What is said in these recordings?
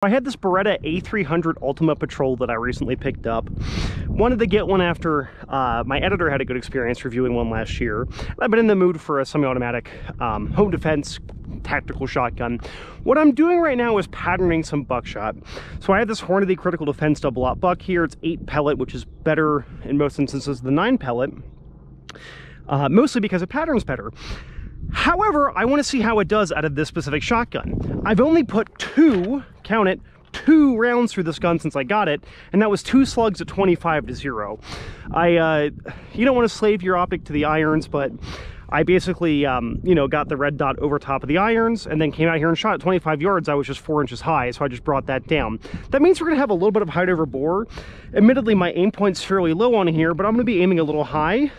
I had this Beretta A300 Ultima Patrol that I recently picked up. Wanted to get one after my editor had a good experience reviewing one last year. I've been in the mood for a semi-automatic home defense tactical shotgun. What I'm doing right now is patterning some buckshot. So I have this Hornady critical defense double-aught buck here. It's 8 pellet, which is better in most instances than 9 pellet, mostly because it patterns better. However, I want to see how it does out of this specific shotgun. I've only put two rounds through this gun since I got it, and that was 2 slugs at 25 to 0. You don't want to slave your optic to the irons, but I basically, you know, got the red dot over top of the irons and then came out here and shot at 25 yards. I was just 4 inches high, so I just brought that down. That means we're going to have a little bit of height over bore. Admittedly, my aim point's fairly low on here, but I'm going to be aiming a little high.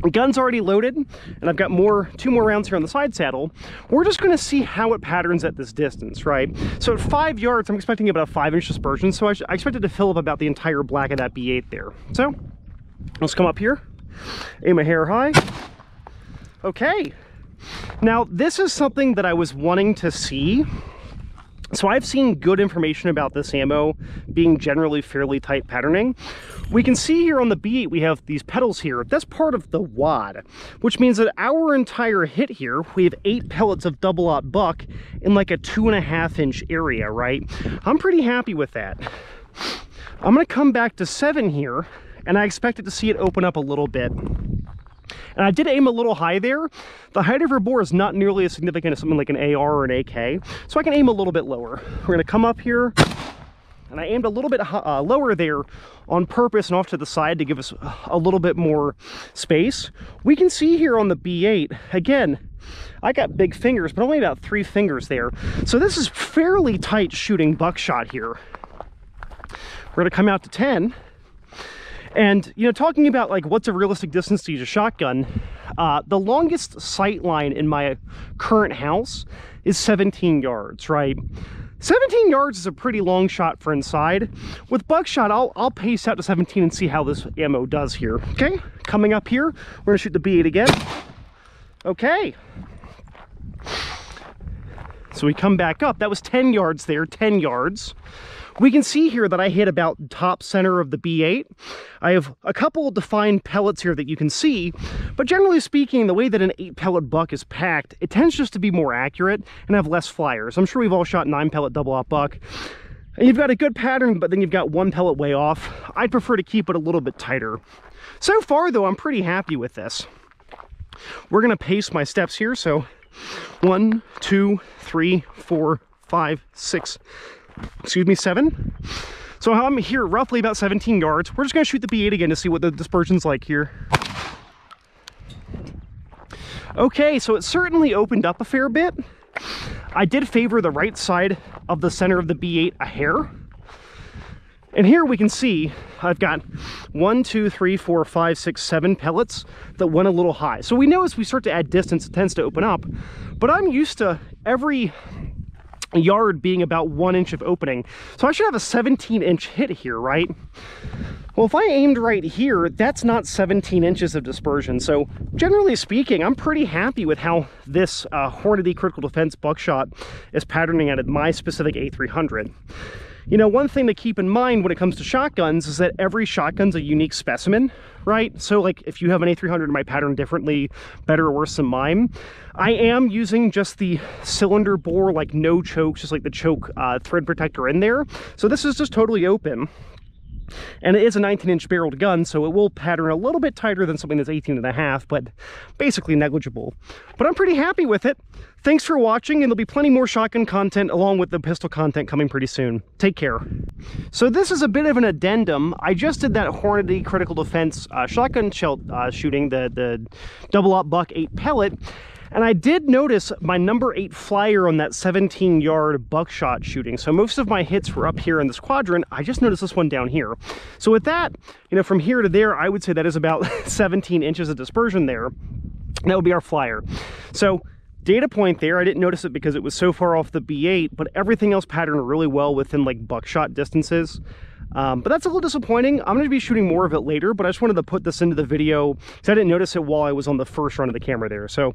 The gun's already loaded, and I've got 2 more rounds here on the side saddle. We're just going to see how it patterns at this distance, right? So at 5 yards, I'm expecting about a 5-inch dispersion, so I expect it to fill up about the entire black of that B8 there. So let's come up here, aim a hair high. Okay, now this is something that I was wanting to see. So I've seen good information about this ammo being generally fairly tight patterning. We can see here on the B8 we have these pedals here. That's part of the wad, which means that our entire hit here, we have 8 pellets of double-aught buck in like a 2.5-inch area, right? I'm pretty happy with that. I'm gonna come back to 7 here, and I expected to see it open up a little bit. And I did aim a little high there. The height over bore is not nearly as significant as something like an AR or an AK, so I can aim a little bit lower. We're going to come up here, and I aimed a little bit lower there on purpose and off to the side to give us a little bit more space. We can see here on the B8, again, I got big fingers, but only about 3 fingers there. So this is fairly tight shooting buckshot here. We're going to come out to 10. And, you know, talking about like what's a realistic distance to use a shotgun, the longest sight line in my current house is 17 yards, right? 17 yards is a pretty long shot for inside. With buckshot, I'll pace out to 17 and see how this ammo does here. Okay, coming up here, we're gonna shoot the B8 again. Okay. So we come back up. That was 10 yards there, 10 yards. We can see here that I hit about top center of the B8. I have a couple of defined pellets here that you can see, but generally speaking, the way that an 8 pellet buck is packed, it tends just to be more accurate and have less flyers. I'm sure we've all shot 9 pellet double-aught buck, and you've got a good pattern, but then you've got 1 pellet way off. I'd prefer to keep it a little bit tighter. So far, though, I'm pretty happy with this. We're gonna pace my steps here, so 1, 2, 3, 4, 5, 6, excuse me, 7. So I'm here roughly about 17 yards. We're just going to shoot the B8 again to see what the dispersion's like here. Okay, so it certainly opened up a fair bit. I did favor the right side of the center of the B8 a hair. And here we can see I've got 1, 2, 3, 4, 5, 6, 7 pellets that went a little high. So we know as we start to add distance, it tends to open up. But I'm used to every yard being about 1 inch of opening. So I should have a 17-inch hit here, right? Well, if I aimed right here, that's not 17 inches of dispersion. So generally speaking, I'm pretty happy with how this Hornady critical defense buckshot is patterning at my specific A300. You know, one thing to keep in mind when it comes to shotguns is that every shotgun's a unique specimen, right? So like if you have an A300, it might pattern differently, better or worse than mine. I am using just the cylinder bore, like no chokes, just like the choke thread protector in there. So this is just totally open. And it is a 19-inch barreled gun, so it will pattern a little bit tighter than something that's 18.5, but basically negligible. But I'm pretty happy with it. Thanks for watching, and there'll be plenty more shotgun content along with the pistol content coming pretty soon. Take care. So this is a bit of an addendum. I just did that Hornady critical defense shotgun shell shooting, the double-aught buck 8 pellet. And I did notice my number 8 flyer on that 17-yard buckshot shooting. So most of my hits were up here in this quadrant. I just noticed this one down here. So with that, you know, from here to there, I would say that is about 17 inches of dispersion there. That would be our flyer. So data point there, I didn't notice it because it was so far off the B8, but everything else patterned really well within like buckshot distances. But that's a little disappointing. I'm going to be shooting more of it later, but I just wanted to put this into the video because I didn't notice it while I was on the first run of the camera there. So